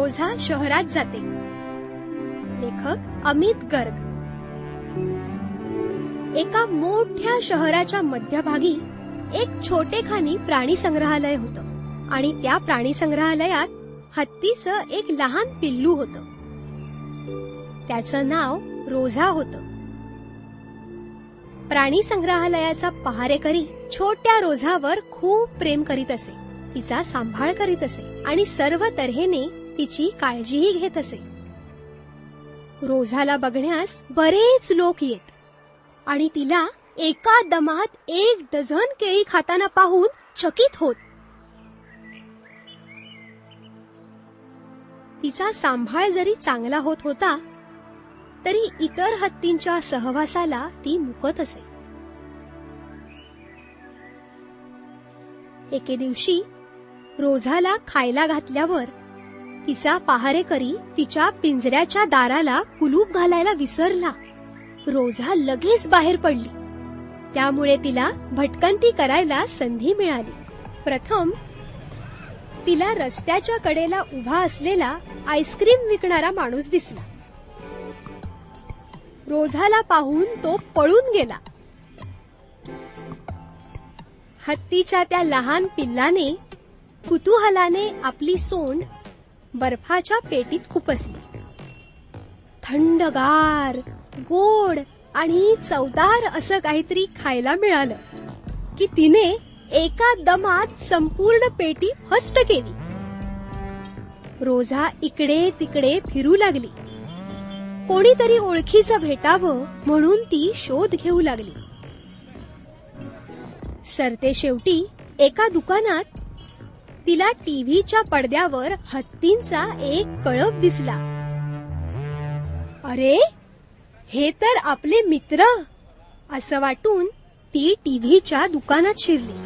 रोझा शहरात जाते. लेखक अमित गर्ग. एका मोठ्या शहराच्या मध्यभागी एक छोटेखानी प्राणी संग्रहालय होतं आणि त्या प्राणी संग्रहालयात हत्तीचं एक लहान पिल्लू होतं. त्याचं नाव रोझा होतं. प्राणी संग्रहालयाचा पहारेकरी छोट्या रोझावर खूप प्रेम करीत असे, तिचा सांभाळ करीत असे आणि सर्व तऱ्हेने तिची काळजीही घेत असे. रोझाला बघण्यास बरेच लोक येत आणि तिला एका दमात 1 डझन केळी खाताना पाहून चकित होत. तिचा सांभाळ जरी चांगला होत होता तरी इतर हत्तींच्या सहवासाला ती मुकत असे. एके दिवशी रोझाला खायला घातल्यावर तिचा पहारेकरी तिच्या पिंजऱ्याच्या दाराला कुलूप घालायला विसरला. रोझा लगेच बाहेर पडली. त्यामुळे तिला भटकंती करायला संधी मिळाली. प्रथम तिला रस्त्याच्या कडेला उभा असलेला आईस्क्रीम विकणारा माणूस दिसला. रोझाला पाहून तो पळून गेला. हत्तीच्या त्या लहान पिल्लाने कुतूहलाने आपली सोंड बर्फाच्या पेटीत खुपसली. थंडगार, गोड आणि चवदार असं काहीतरी खायला मिळालं की तिने एका दमात संपूर्ण पेटी फस्त केली. रोझा इकडे तिकडे फिरू लागली. कोणीतरी ओळखीचं भेटावं म्हणून ती शोध घेऊ लागली. सरते शेवटी एका दुकानात तिला टीव्हीच्या पडद्यावर हत्तींचा एक कळप दिसला. अरे, हे तर आपले मित्र असं वाटून ती टीव्हीच्या दुकानात शिरली.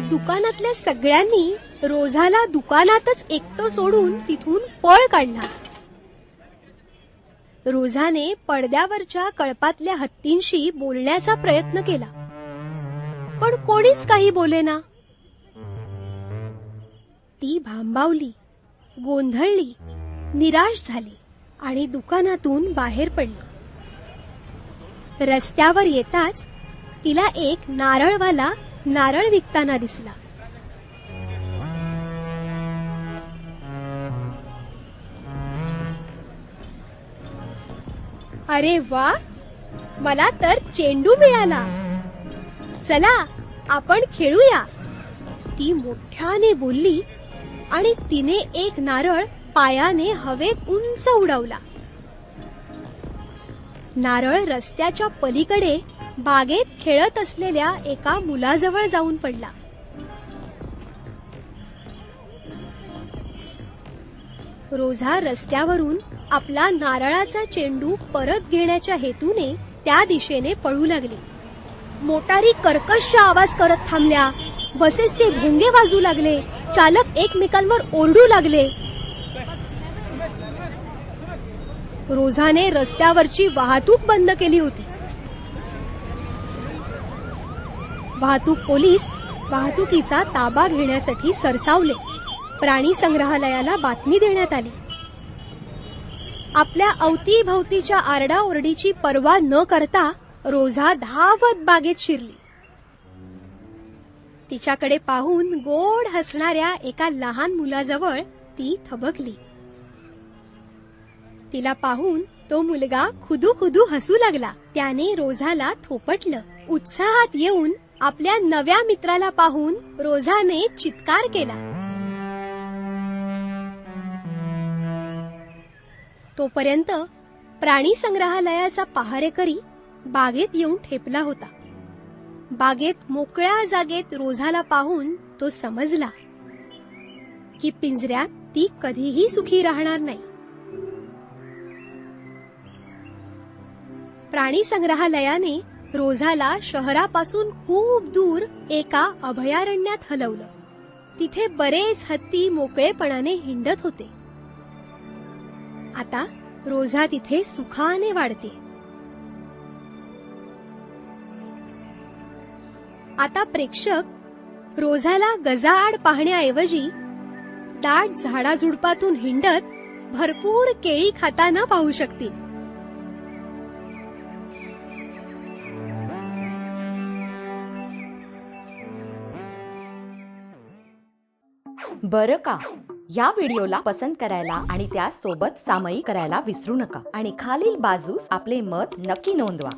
दुकानातल्या सगळ्यांनी रोझाला दुकानातच एकटं सोडून तिथून पळ काढला. रोझाने पडद्यावरच्या कळपातल्या हत्तींशी बोलण्याचा प्रयत्न केला, पण कोणीच काही बोलेना. ती भांबावली, गोंधळली, निराश झाली आणि दुकानातून बाहेर पडली. रस्त्यावर येताच तिला एक नारळवाला नारळ विकताना दिसला. अरे वा, मला तर चेंडू मिळाला. चला, आपण खेळूया, ती मोठ्याने बोलली आणि तिने एक नारळ पायाने हवेत उंच उडवला. नारळ रस्त्याच्या पलीकडे बागेत खेळत असलेल्या एका मुलाजवळ जाऊन पडला. रोझा रस्त्यावरून आपला नारळाचा चेंडू परत घेण्याच्या हेतूने त्या दिशेने पळू लागली. मोटारी कर्कश आवाज करत थांबल्या. बसेसचे भोंगे वाजू लागले. चालक एकमेकांवर ओरडू लागले. रोझाने रस्त्यावरची वाहतूक बंद केली होती. वाहतूक पोलीस वाहतुकीचा ताबा घेण्यासाठी सरसावले. प्राणी संग्रहालयाला बातमी देण्यात आली. आपल्या अवतीभवतीच्या आरडाओरडीची पर्वा न करता रोझा धावत बागेत शिरली. तिच्याकडे पाहून गोड हसणाऱ्या एका लहान मुलाजवळ ती थबकली. तिला पाहून तो मुलगा खुदू खुदू हसू लागला. त्याने रोझाला थोपटलं. उत्साहात येऊन आपल्या नव्या मित्राला पाहून रोझाने चित्कार केला. तोपर्यंत प्राणी संग्रहालयाचा पहारेकरी बागेत येऊन ठेपला होता. बागेत मोकळ्या जागेत रोझाला पाहून तो समजला की पिंजऱ्यात ती कधीही सुखी राहणार नाही. प्राणी संग्रहालयाने रोझाला शहरापासून खूप दूर एका अभयारण्यात हलवलं. तिथे बरेच हत्ती मोकळेपणाने हिंडत होते. आता रोझा तिथे सुखाने वाढते. आता प्रेक्षक रोझाला गजाआड पाहण्याऐवजी दाट झाडाझुडपातून हिंडत भरपूर केळी खाताना पाहू शकतील. बरं का, या व्हिडिओला पसंत करायला आणि त्या सोबत सामायिक करायला विसरू नका आणि खालील बाजूस आपले मत नक्की नोंदवा.